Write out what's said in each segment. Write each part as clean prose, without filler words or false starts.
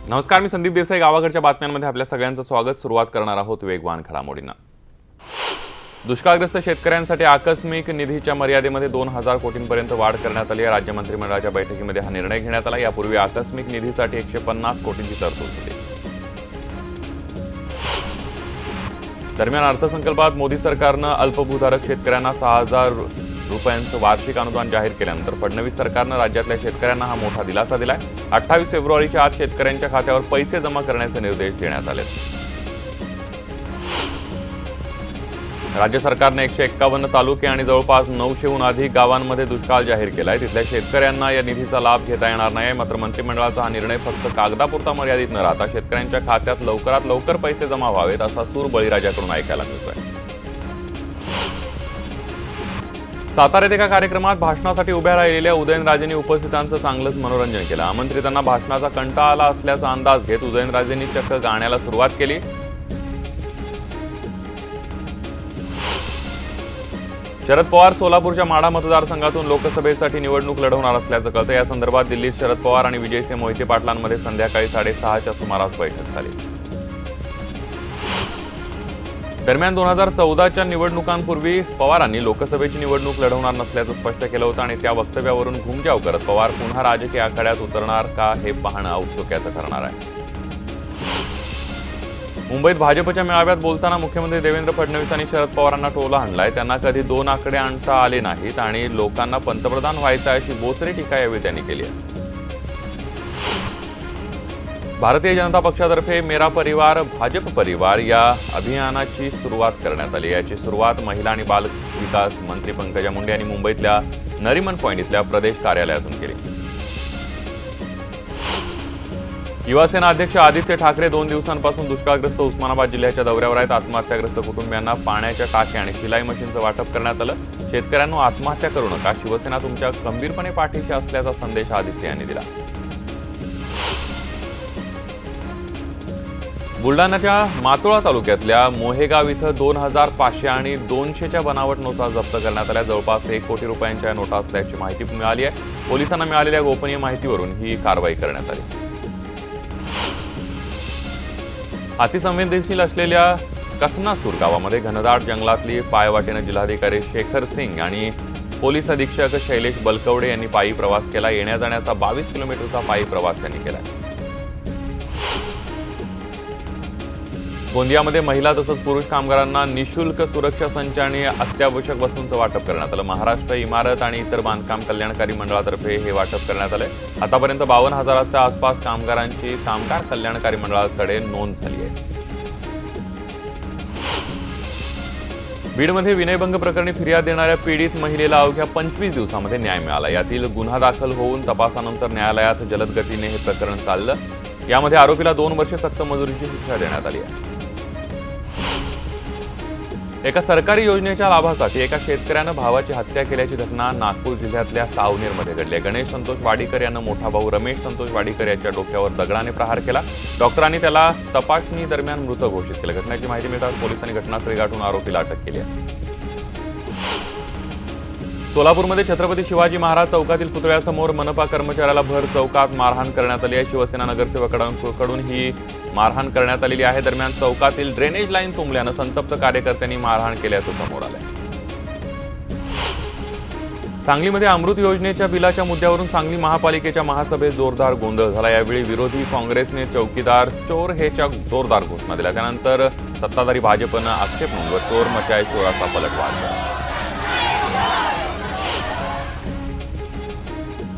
नमस्कार, मी संदीप देसाई. गावाकडच्या बातम्यांमध्ये आपल्या सगळ्यांचं स्वागत. सुरुवात करणार आहोत वेगवान घडामोडींना. दुष्काळग्रस्त शेतकऱ्यांसाठी आकस्मिक निधीच्या मर्यादेमध्ये 2000 कोटींपर्यंत वाढ करण्यात आली आहे. राज्य मंत्रिमंडळाच्या बैठकीमध्ये हा निर्णय घेण्यात आला. यापूर्वी आकस्मिक निधीसाठी 150 कोटींची तरतूद होती. दरम्यान अर्थसंकल्पात मोदी सरकारनं अल्पभूधारक शेतकऱ्यांना 6000 रुपयांचं वार्षिक अनुदान जाहीर केल्यानंतर फडणवीस सरकारनं राज्यातल्या शेतकऱ्यांना हा मोठा दिलासा दिलाय. 28 फेब्रुवारीच्या आत शेतकऱ्यांच्या खात्यावर पैसे जमा करण्याचे निर्देश देण्यात आले. राज्य सरकारने 151 तालुके आणि जवळपास 900हून अधिक गावांमध्ये दुष्काळ जाहीर केलाय. तिथल्या शेतकऱ्यांना या निधीचा लाभ घेता येणार नाही. मात्र मंत्रिमंडळाचा हा निर्णय फक्त कागदापुरता मर्यादित न राहता शेतकऱ्यांच्या खात्यात लवकरात लवकर पैसे जमा व्हावेत असा सूर बळीराजाकडून ऐकायला मिळतोय. साताऱ्यात एका कार्यक्रमात भाषणासाठी उभ्या राहिलेल्या उदयनराजेंनी उपस्थितांचं चांगलंच मनोरंजन केलं. आमंत्रितांना भाषणाचा कंटाळा आला असल्याचा अंदाज घेत उदयनराजेंनी चक्क गाण्याला सुरुवात केली. शरद पवार सोलापूरच्या माढा मतदारसंघातून लोकसभेसाठी निवडणूक लढवणार असल्याचं कळतं. या संदर्भात दिल्लीत शरद पवार आणि विजयसिंह मोहिते पाटलांमध्ये संध्याकाळी 6:30च्या सुमारास बैठक झाली. दरम्यान 2014च्या निवडणुकांपूर्वी पवारांनी लोकसभेची निवडणूक लढवणार नसल्याचं स्पष्ट केलं होतं आणि त्या वक्तव्यावरून घुमजाव करत पवार पुन्हा राजकीय आखाड्यात उतरणार का हे पाहणं औत्सुक्याचं ठरणार आहे. मुंबईत भाजपच्या मेळाव्यात बोलताना मुख्यमंत्री देवेंद्र फडणवीसांनी शरद पवारांना टोला हाणलाय. त्यांना कधी 2 आकडे आणता आले नाहीत आणि लोकांना पंतप्रधान व्हायचं अशी बोचरी टीका यावेळी त्यांनी केली आहे. भारतीय जनता पक्षातर्फे मेरा परिवार भाजप परिवार या अभियानाची सुरुवात करण्यात आली. याची सुरुवात महिला आणि बाल विकास मंत्री पंकजा मुंडे यांनी मुंबईतल्या नरिमन पॉइंट इथल्या प्रदेश कार्यालयातून केली. युवासेना अध्यक्ष आदित्य ठाकरे 2 दिवसांपासून दुष्काळग्रस्त उस्मानाबाद जिल्ह्याच्या दौऱ्यावर आहेत. आत्महत्याग्रस्त कुटुंबियांना पाण्याच्या टाक्या आणि शिलाई मशीनचं वाटप करण्यात आलं. शेतकऱ्यांनो, आत्महत्या करू नका, शिवसेना तुमच्या खंबीरपणे पाठीशी असल्याचा संदेश आदित्य यांनी दिला. बुलढाण्याच्या मातोळा तालुक्यातल्या मोहेगाव इथं 2500 आणि 200च्या बनावट नोटा जप्त करण्यात आल्या. जवळपास 1 कोटी रुपयांच्या नोटा असल्याची माहिती मिळाली आहे. पोलिसांना मिळालेल्या गोपनीय माहितीवरून ही कारवाई करण्यात आली. अतिसंवेदनशील असलेल्या कसनासूर गावामध्ये घनदाट जंगलातली पायवाटेनं जिल्हाधिकारी शेखर सिंग आणि पोलीस अधीक्षक शैलेश बलकवडे यांनी पायी प्रवास केला. येण्या जाण्याचा 22 किलोमीटरचा पायी प्रवास त्यांनी केला. गोंदियामध्ये महिला तसंच पुरुष कामगारांना निःशुल्क सुरक्षा संच आणि अत्यावश्यक वस्तूंचं वाटप करण्यात आलं. महाराष्ट्र इमारत आणि इतर बांधकाम कल्याणकारी मंडळातर्फे हे वाटप करण्यात आले. आतापर्यंत 52,000च्या आसपास कामगारांची कामगार कल्याणकारी मंडळाकडे नोंद झाली आहे. बीडमध्ये विनयभंग प्रकरणी फिर्याद देणाऱ्या पीडित महिलेला अवघ्या 25 दिवसामध्ये न्याय मिळाला. यातील गुन्हा दाखल होऊन तपासानंतर न्यायालयात जलद गतीने हे प्रकरण चाललं. यामध्ये आरोपीला 2 वर्षे सक्त मजुरीची शिक्षा देण्यात आली आहे. एका सरकारी योजनेच्या लाभासाठी एका शेतकऱ्यानं भावाची हत्या केल्याची घटना नागपूर जिल्ह्यातल्या सावनेरमध्ये घडली. गणेश संतोष वाडीकर यानं मोठा भाऊ रमेश संतोष वाडीकर याच्या डोक्यावर दगडाने प्रहार केला. डॉक्टरांनी त्याला तपासणी दरम्यान मृत घोषित केलं. घटनेची माहिती मिळताच पोलिसांनी घटनास्थळी गाठून आरोपीला अटक केली आहे. सोलापूरमध्ये छत्रपती शिवाजी महाराज चौकातील पुतळ्यासमोर मनपा कर्मचाऱ्याला भर चौकात मारहाण करण्यात आली आहे. शिवसेना नगरसेवकांकडून ही मारहाण करण्यात आलेली आहे. दरम्यान चौकातील ड्रेनेज लाईन तुंबल्यानं संतप्त कार्यकर्त्यांनी मारहाण केल्याचं समोर आलंय. सांगलीमध्ये अमृत योजनेच्या बिलाच्या मुद्द्यावरून सांगली महापालिकेच्या महासभेत जोरदार गोंधळ झाला. यावेळी विरोधी काँग्रेसने चौकीदार चोर हेच्या जोरदार घोषणा दिल्या. त्यानंतर सत्ताधारी भाजपनं आक्षेप नोंदवत चोर मचाय चोराचा पलटवार केला.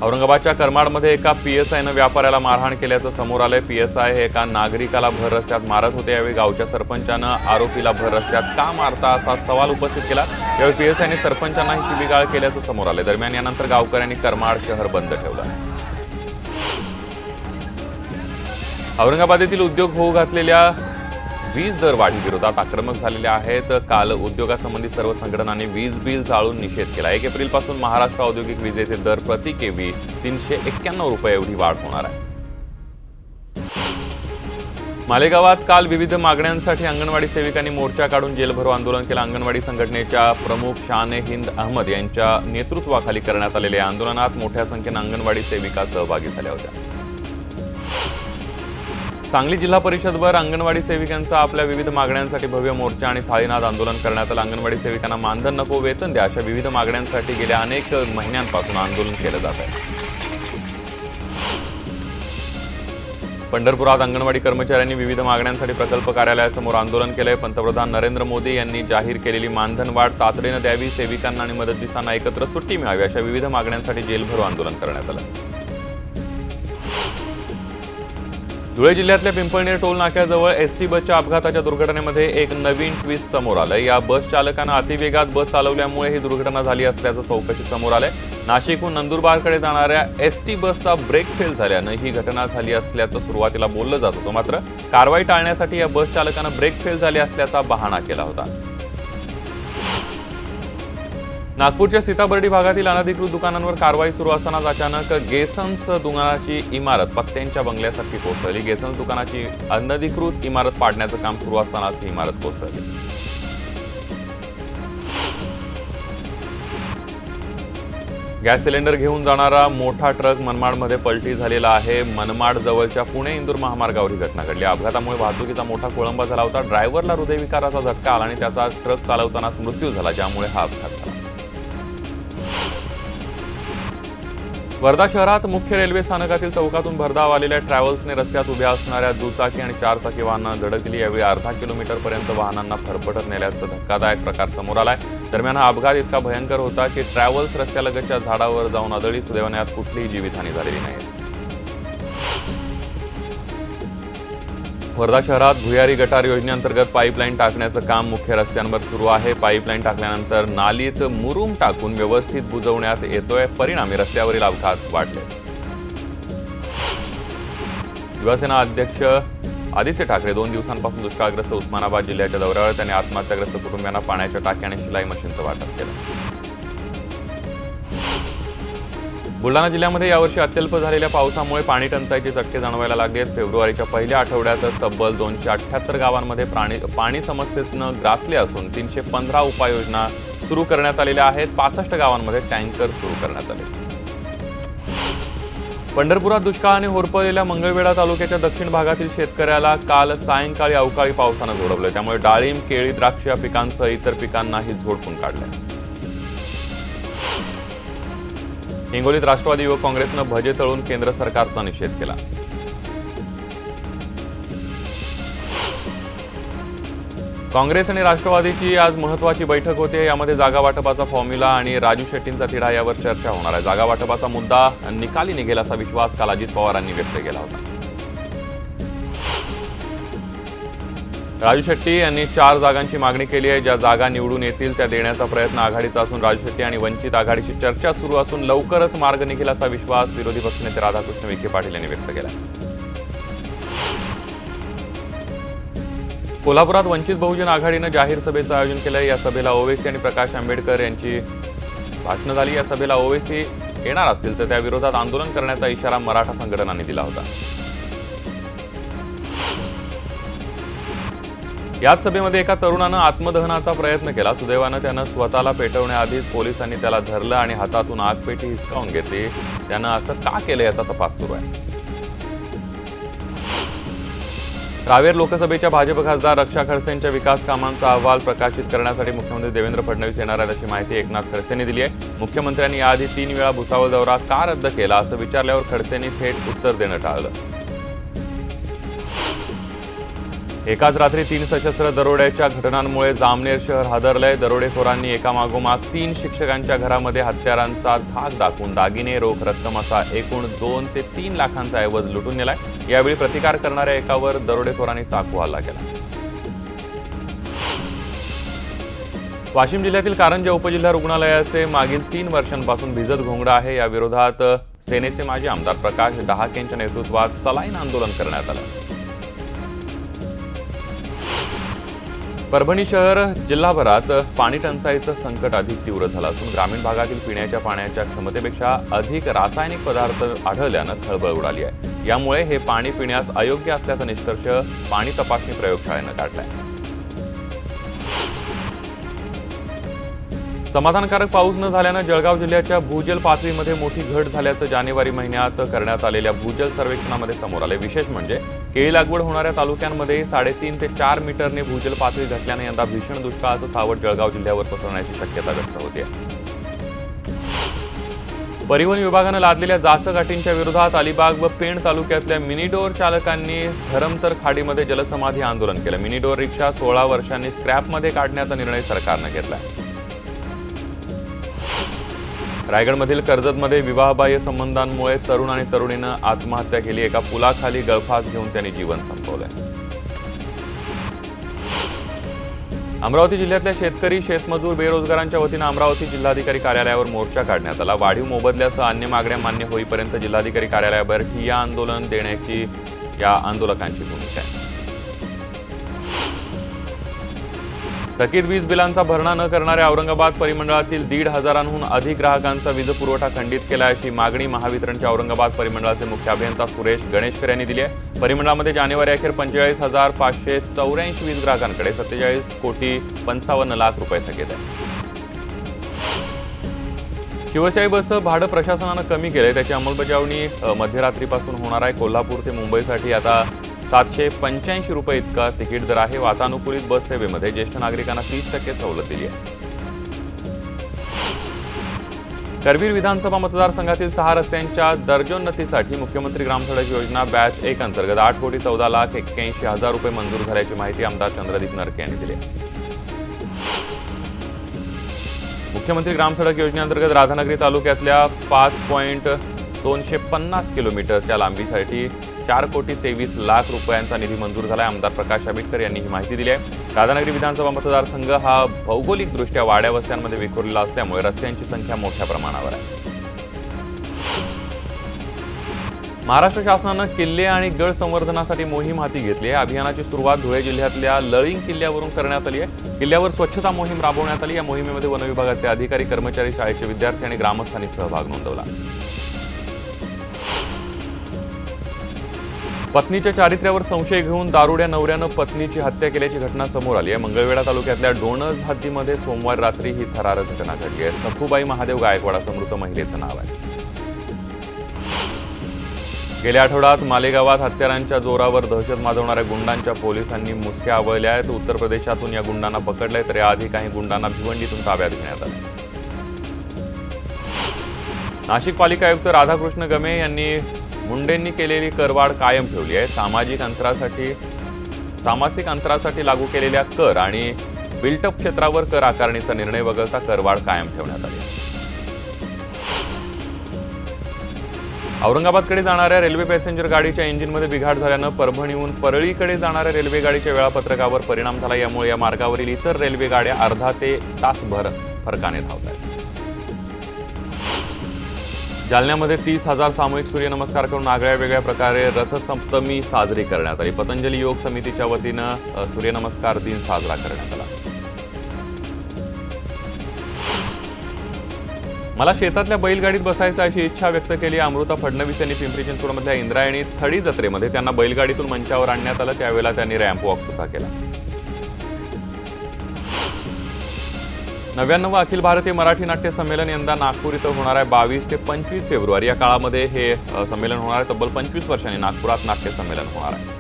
औरंगाबादच्या करमाडमध्ये एका पीएसआयनं व्यापाऱ्याला मारहाण केल्याचं समोर आलंय. पीएसआय हे एका नागरिकाला भर रस्त्यात मारत होते. यावेळी गावच्या सरपंचानं आरोपीला भर रस्त्यात का मारता असा सवाल उपस्थित केला. यावेळी पीएसआयने सरपंचांनाही शिवीगाळ केल्याचं समोर आलंय. दरम्यान यानंतर गावकऱ्यांनी करमाड शहर बंद ठेवलं. औरंगाबाद येथील उद्योग होऊ घातलेल्या वीज दर वाढीविरोधात आक्रमक झालेल्या आहेत. काल उद्योगासंबंधी सर्व संघटनांनी वीज बिल चाळून निषेध केला. 1 एप्रिलपासून महाराष्ट्र औद्योगिक विजेचे दर प्रति केव्ही 391 रुपये एवढी वाढ होणार आहे. मालेगावात काल विविध मागण्यांसाठी अंगणवाडी सेविकांनी मोर्चा काढून जेलभरो आंदोलन केलं. अंगणवाडी संघटनेच्या प्रमुख शाने हिंद अहमद यांच्या नेतृत्वाखाली करण्यात आलेल्या आंदोलनात मोठ्या संख्येने अंगणवाडी सेविका सहभागी झाल्या होत्या. सांगली जिल्हा परिषदवर अंगणवाडी सेविकांचा आपल्या विविध मागण्यांसाठी भव्य मोर्चा आणि थाळीनाद आंदोलन करण्यात आलं। अंगणवाडी सेविकांना मानधन नको, वेतन द्या अशा विविध मागण्यांसाठी गेल्या अनेक महिन्यांपासून आंदोलन केलं जात आहे। पंढरपुरात अंगणवाडी कर्मचाऱ्यांनी विविध मागण्यांसाठी प्रकल्प कार्यालयासमोर आंदोलन केलंय। पंतप्रधान नरेंद्र मोदी यांनी जाहीर केलेली मानधन वाढ तातडीने द्यावी, सेविकांना आणि मदतनीसांना एकत्र सुट्टी मिळावी अशा विविध मागण्यांसाठी जेलभरो आंदोलन करण्यात आलं। धुळे जिल्ह्यातल्या पिंपळनेर टोल नाक्याजवळ एसटी बसच्या अपघाताच्या दुर्घटनेमध्ये एक नवीन ट्विस्ट समोर आलंय। या बस चालकानं अतिवेगात बस चालवल्यामुळे ही दुर्घटना झाली असल्याचं चौकशीत समोर आलंय। नाशिकहून नंदुरबारकडे जाणाऱ्या एसटी बसचा ब्रेक फेल झाल्यानं ही घटना झाली असल्याचं सुरुवातीला बोललं जात होतं, मात्र कारवाई टाळण्यासाठी या बस चालकानं ब्रेक फेल झाले असल्याचा बहाणा केला होता। नागपूरच्या सीताबर्डी भागातील अनधिकृत दुकानांवर कारवाई सुरू असतानाच अचानक गेसन्स दुकानाची इमारत पत्त्यांच्या बंगल्यासारखी कोसळली। गेसन्स दुकानाची अनधिकृत इमारत पाडण्याचं काम सुरू असतानाच ही इमारत कोसळली। गॅस सिलेंडर घेऊन जाणारा मोठा ट्रक मनमाडमध्ये पलटी झालेला आहे। मनमाड जवळच्या पुणे इंदूर महामार्गावर ही घटना घडली। अपघातामुळे वाहतुकीचा मोठा खोळंबा झाला होता। ड्रायव्हरला हृदयविकाराचा झटका आला आणि त्याचा ट्रक चालवतानाच मृत्यू झाला, ज्यामुळे हा अपघात झाला। वर्धा शहरात मुख्य रेल्वे स्थानकातील चौकातून भरधाव आलेल्या ट्रॅव्हल्सने रस्त्यात उभ्या असणाऱ्या दुचाकी आणि चारचाकी वाहनांना धडकली। यावेळी अर्धा किलोमीटरपर्यंत वाहनांना फरफटत नेल्याचा धक्कादायक प्रकार समोर आलाय। दरम्यान हा अपघात इतका भयंकर होता की ट्रॅव्हल्स रस्त्यालगतच्या झाडावर जाऊन आदळली। सुदैवाने यात कुठलीही जीवितहानी झालेली नाही। वर्धा शहरात भुयारी गटार योजनेअंतर्गत पाईपलाईन टाकण्याचं काम मुख्य रस्त्यांवर सुरू आहे। पाईपलाईन टाकल्यानंतर नालीत मुरुम टाकून व्यवस्थित बुजवण्यात येतोय, परिणामी रस्त्यावरील अपघात वाढले। शिवसेना अध्यक्ष आदित्य ठाकरे 2 दिवसांपासून दुष्काळग्रस्त उस्मानाबाद जिल्ह्याच्या दौऱ्यावर। त्यांनी आत्महत्याग्रस्त कुटुंबियांना पाण्याच्या टाक्या आणि शिलाई मशीनचं वाटप केलं। बुलढाणा जिल्ह्यामध्ये यावर्षी अत्यल्प झालेल्या पावसामुळे पाणी टंचाईचे चटके जाणवायला लागले आहेत। फेब्रुवारीच्या पहिल्या आठवड्यातच तब्बल 278 गावांमध्ये पाणी समस्येनं ग्रासले असून 315 उपाययोजना सुरू करण्यात आलेल्या आहेत। 65 गावांमध्ये टँकर सुरू करण्यात आले। पंढरपुरात दुष्काळाने होरपळलेल्या मंगळवेढा तालुक्याच्या दक्षिण भागातील शेतकऱ्याला काल सायंकाळी अवकाळी पावसानं झोडपलं, त्यामुळे डाळिंब, केळी, द्राक्ष या पिकांसह इतर पिकांनाही झोडपून काढलं। हिंगोलीत राष्ट्रवादी युवक काँग्रेसनं भजे तळून केंद्र सरकारचा निषेध केला। काँग्रेस आणि राष्ट्रवादीची आज महत्त्वाची बैठक होते। यामध्ये जागा वाटपाचा फॉर्म्युला आणि राजू शेट्टींचा तिढा यावर चर्चा होणार आहे। जागा वाटपाचा मुद्दा निकाली निघेल असा विश्वास काल अजित पवारांनी व्यक्त केला होता। राजू शेट्टी यांनी 4 जागांची मागणी केली आहे। ज्या जागा निवडून येतील त्या देण्याचा प्रयत्न आघाडीचा असून राजू शेट्टी आणि वंचित आघाडीची चर्चा सुरू असून लवकरच मार्ग निघेल असा विश्वास विरोधी पक्षनेते राधाकृष्ण विखे पाटील यांनी व्यक्त केला। कोल्हापुरात वंचित बहुजन आघाडीनं जाहीर सभेचं आयोजन केलंय। या सभेला ओवेसी आणि प्रकाश आंबेडकर यांची भाषणं झाली। या सभेला ओवेसी येणार असतील तर त्या विरोधात आंदोलन करण्याचा इशारा मराठा संघटनांनी दिला होता। याच सभेमध्ये एका तरुणानं आत्मदहनाचा प्रयत्न केला। सुदैवानं त्यानं स्वतःला पेटवण्याआधीच पोलिसांनी त्याला धरलं आणि हातातून आगपेटी हिसकावून घेतली। त्यानं असं का केलं याचा तपास सुरू आहे। रावेर लोकसभेच्या भाजप खासदार रक्षा खडसेंच्या विकास कामांचा अहवाल प्रकाशित करण्यासाठी मुख्यमंत्री देवेंद्र फडणवीस येणार आहेत अशी माहिती एकनाथ खडसेंनी दिली आहे। मुख्यमंत्र्यांनी याआधी 3 वेळा भुसावळ दौरा का रद्द केला असं विचारल्यावर खडसेंनी थेट उत्तर देणं टाळलं। एकाच रात्री 3 सशस्त्र दरोड्याच्या घटनांमुळे जामनेर शहर हादरलंय। दरोडेखोरांनी एकामागोमाग 3 शिक्षकांच्या घरामध्ये हत्यारांचा धाक दाखवून दागिने, रोख रक्कम असा एकूण 2 ते 3 लाखांचा ऐवज लुटून नेलाय। यावेळी प्रतिकार करणाऱ्या एकावर दरोडेखोरांनी चाकू हल्ला केला। वाशिम जिल्ह्यातील कारंजा उपजिल्हा रुग्णालयाचे मागील 3 वर्षांपासून भिजत घोंगडं आहे। या विरोधात सेनेचे माजी आमदार प्रकाश डहाके यांच्या नेतृत्वात सलाईन आंदोलन करण्यात आलं। परभणी शहर जिल्हाभरात पाणी टंचाईचं संकट अधिक तीव्र झालं असून ग्रामीण भागातील पिण्याच्या पाण्याच्या क्षमतेपेक्षा अधिक रासायनिक पदार्थ आढळल्यानं खळबळ उडाली आहे। यामुळे हे पाणी पिण्यास अयोग्य असल्याचा निष्कर्ष पाणी तपासणी प्रयोगशाळेनं काढलाय। समाधानकारक पाऊस न झाल्यानं जळगाव जिल्ह्याच्या भूजल पातळीमध्ये मोठी घट झाल्याचं जानेवारी महिन्यात करण्यात आलेल्या भूजल सर्वेक्षणामध्ये समोर आले। विशेष म्हणजे केळी लागवड होणाऱ्या तालुक्यांमध्ये 3.5 ते 4 मीटरने भूजल पातळी घटल्याने यंदा भीषण दुष्काळाचं सावट जळगाव जिल्ह्यावर पसरण्याची शक्यता व्यक्त होते। परिवहन विभागानं लादलेल्या जाचक अटींच्या विरोधात अलिबाग व पेण तालुक्यातल्या मिनीडोर चालकांनी धरमतर खाडीमध्ये जलसमाधी आंदोलन केलं। मिनीडोर रिक्षा 16 वर्षांनी स्क्रॅपमध्ये काढण्याचा निर्णय सरकारनं घेतलाय। रायगडमधील कर्जतमध्ये विवाहबाह्य संबंधांमुळे तरुण आणि तरुणीनं आत्महत्या केली। एका पुलाखाली गळफास घेऊन त्यांनी जीवन संपवलंय। अमरावती जिल्ह्यातल्या शेतकरी, शेतमजूर, बेरोजगारांच्या वतीनं अमरावती जिल्हाधिकारी कार्यालयावर मोर्चा काढण्यात आला। वाढीव मोबदल्यासह अन्य मागण्या मान्य होईपर्यंत जिल्हाधिकारी कार्यालयावर ठिय्या आंदोलन देण्याची या आंदोलकांची भूमिका आहे। थकीत वीज बिलांचा भरणा न करणाऱ्या औरंगाबाद परिमंडळातील 1,500हून अधिक ग्राहकांचा वीज पुरवठा खंडित केला अशी मागणी महावितरणच्या औरंगाबाद परिमंडळाचे मुख्य अभियंता सुरेश गणेशकर यांनी दिली आहे। परिमंडळामध्ये जानेवारी अखेर 45,584 वीज ग्राहकांकडे 47,55,00,000 रुपये थकीत आहे। शिवशाही बसचं भाडं प्रशासनानं कमी केलंय, त्याची अंमलबजावणी मध्यरात्रीपासून होणार आहे। कोल्हापूर ते मुंबईसाठी आता 785 रुपये इतका तिकीट दर आहे। वातानुकूलित बस सेवेमध्ये ज्येष्ठ नागरिकांना 30% सवलत दिली आहे। करवीर विधानसभा मतदारसंघातील 6 रस्त्यांच्या दर्जोन्नतीसाठी मुख्यमंत्री ग्रामसडक योजना बॅच 1 अंतर्गत 8,14,81,000 रुपये मंजूर झाल्याची माहिती आमदार चंद्रदीप नरके यांनी दिली आहे। मुख्यमंत्री ग्रामसडक योजनेअंतर्गत राधानगरी तालुक्यातल्या 5.250 किलोमीटरच्या लांबीसाठी 4,23,00,000 रुपयांचा निधी मंजूर झाला आहे। आमदार प्रकाश आंबेडकर यांनी ही माहिती दिली आहे। राधानगरी विधानसभा मतदारसंघ हा भौगोलिकदृष्ट्या वाड्या वस्त्यांमध्ये विखुरलेला असल्यामुळे रस्त्यांची संख्या मोठ्या प्रमाणावर आहे। महाराष्ट्र शासनानं किल्ले आणि गड संवर्धनासाठी मोहीम हाती घेतली आहे। अभियानाची सुरुवात धुळे जिल्ह्यातल्या लळिंग किल्ल्यावरून करण्यात आली आहे। किल्ल्यावर स्वच्छता मोहीम राबवण्यात आली। या मोहिमेमध्ये वन विभागाचे अधिकारी, कर्मचारी, शाळेचे विद्यार्थी आणि ग्रामस्थांनी सहभाग नोंदवला। पत्नीच्या चारित्र्यावर संशय घेऊन दारुड्या नवऱ्यानं पत्नीची हत्या केल्याची घटना समोर आली आहे। मंगळवेढा तालुक्यातल्या डोणज हद्दीमध्ये सोमवार रात्री ही थरारक घटना घडली आहे। सखुबाई महादेव गायकवाड असं मृत महिलेचं नाव आहे। गेल्या आठवड्यात मालेगावात हत्यारांच्या जोरावर दहशत माजवणाऱ्या गुंडांच्या पोलिसांनी मुसक्या आवळल्या आहेत। उत्तर प्रदेशातून या गुंडांना पकडलंय, तर याआधी काही गुंडांना भिवंडीतून ताब्यात घेण्यात आलं। नाशिक पालिका आयुक्त राधाकृष्ण गमे यांनी मुंडेंनी केलेली करवाढ कायम ठेवली आहे। सामाजिक अंतरासाठी लागू केलेल्या कर आणि बिल्टअप क्षेत्रावर कर आकारणीचा निर्णय वगळता करवाढ कायम ठेवण्यात आली। औरंगाबादकडे जाणाऱ्या रेल्वे पॅसेंजर गाडीच्या इंजिनमध्ये बिघाड झाल्यानं परभणीहून परळीकडे जाणाऱ्या रेल्वे गाडीच्या वेळापत्रकावर परिणाम झाला। यामुळे या मार्गावरील इतर रेल्वे गाड्या अर्धा ते तासभर फरकाने धावत आहेत। जालन्यामध्ये 30,000 सामूहिक सूर्यनमस्कार करून आगळ्या वेगळ्या प्रकारे रथसप्तमी साजरी करण्यात आली। पतंजली योग समितीच्या वतीनं सूर्यनमस्कार दिन साजरा करण्यात आला। मला शेतातल्या बैलगाडीत बसायचं अशी इच्छा व्यक्त केली। अमृता फडणवीस यांनी पिंपरी चिंचवडमधल्या इंद्रायणी थडी जत्रेमध्ये त्यांना बैलगाडीतून मंचावर आणण्यात आलं, त्यावेळेला त्यांनी रॅम्प वॉक सुद्धा केला। 99 अखिल भारतीय मराठी नाट्य संमेलन यंदा नागपूर इथं होणार आहे। 22 ते 25 फेब्रुवारी या काळामध्ये हे संमेलन होणार आहे। तब्बल 25 वर्षांनी नागपुरात नाट्य संमेलन होणार आहे।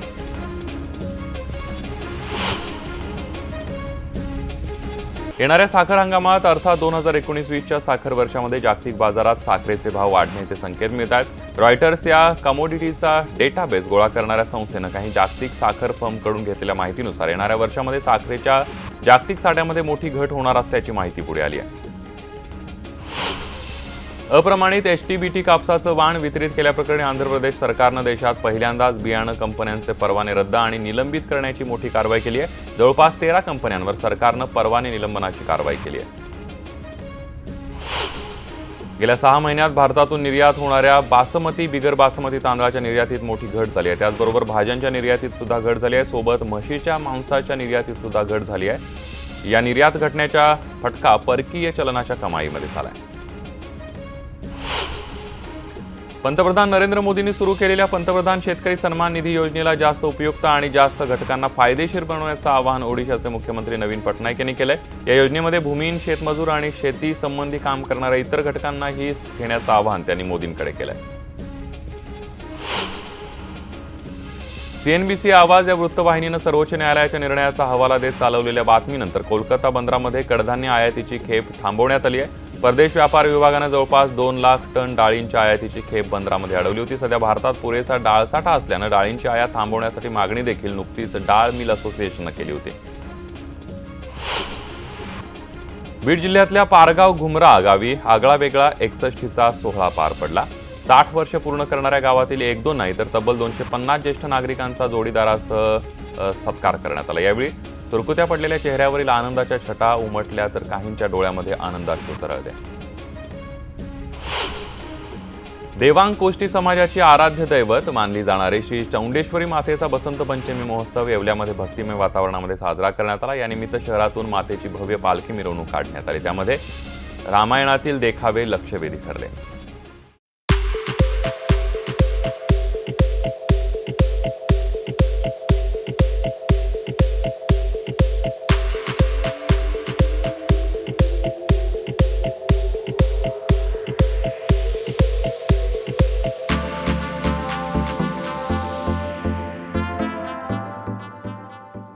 येणाऱ्या साखर हंगामात अर्थात 2019-20च्या साखर वर्षामध्ये जागतिक बाजारात साखरेचे भाव वाढण्याचे संकेत मिळत आहेत। रॉयटर्स या कमोडिटीचा डेटाबेस गोळा करणाऱ्या संस्थेनं काही जागतिक साखर फर्मकडून घेतलेल्या माहितीनुसार येणाऱ्या वर्षामध्ये साखरेच्या जागतिक साठ्यामध्ये मोठी घट होणार असल्याची माहिती पुढे आली आहे। अप्रमाणित HTBT कापसाचं वाण वितरित केल्याप्रकरणी आंध्र प्रदेश सरकारनं देशात पहिल्यांदाच बियाणं कंपन्यांचे परवाने रद्द आणि निलंबित करण्याची मोठी कारवाई केली आहे। जवळपास 13 कंपन्यांवर सरकारनं परवाने निलंबनाची कारवाई केली आहे। गेल्या 6 महिन्यात भारतातून निर्यात होणाऱ्या बासमती, बिगर बासमती तांदळाच्या निर्यातीत मोठी घट झाली आहे। त्याचबरोबर भाज्यांच्या निर्यातीत सुद्धा घट झाली आहे। सोबत म्हशीच्या मांसाच्या निर्यातीत सुद्धा घट झाली आहे। या निर्यात घटण्याचा फटका परकीय चलनाच्या कमाईमध्ये झाला आहे। पंतप्रधान नरेंद्र मोदींनी सुरू केलेल्या पंतप्रधान शेतकरी सन्मान निधी योजनेला जास्त उपयुक्त आणि जास्त घटकांना फायदेशीर बनवण्याचं आवाहन ओडिशाचे मुख्यमंत्री नवीन पटनायक यांनी केलंय। या योजनेमध्ये भूमिहीन, शेतमजूर आणि शेती संबंधी काम करणाऱ्या इतर घटकांनाही घेण्याचं आवाहन त्यांनी मोदींकडे केलंय। सीएनबीसी आवाज या वृत्तवाहिनीनं सर्वोच्च न्यायालयाच्या निर्णयाचा हवाला देत चालवलेल्या बातमीनंतर कोलकाता बंदरामध्ये कडधान्य आयातीची खेप थांबवण्यात आली आहे। परदेश व्यापार विभागानं जवळपास 2 लाख टन डाळींच्या आयातीची खेप बंदरामध्ये अडवली होती। सध्या भारतात पुरेसा डाळसाठा असल्यानं डाळींची आयात थांबवण्यासाठी मागणी देखील नुकतीच डाळ मिल असोसिएशननं केली होती। बीड जिल्ह्यातल्या पारगाव घुमरा गावी आगळावेगळा 61चा सोहळा पार पडला। 60 वर्ष पूर्ण करणाऱ्या गावातील 1-2 नाही तर तब्बल 250 ज्येष्ठ नागरिकांचा जोडीदारासह सत्कार करण्यात आला। यावेळी सुरकुत्या पडलेल्या चेहऱ्यावरील आनंदाच्या छटा उमटल्या तर काहींच्या डोळ्यामध्ये आनंदाश्रू तरळले। देवांग कोष्टी समाजाची आराध्य दैवत मानली जाणारी श्री चौंडेश्वरी मातेचा बसंत पंचमी महोत्सव येवल्यामध्ये भक्तिमय वातावरणामध्ये साजरा करण्यात आला। यानिमित्त शहरातून मातेची भव्य पालखी मिरवणूक काढण्यात आली। त्यामध्ये रामायणातील देखावे लक्षवेधी ठरले।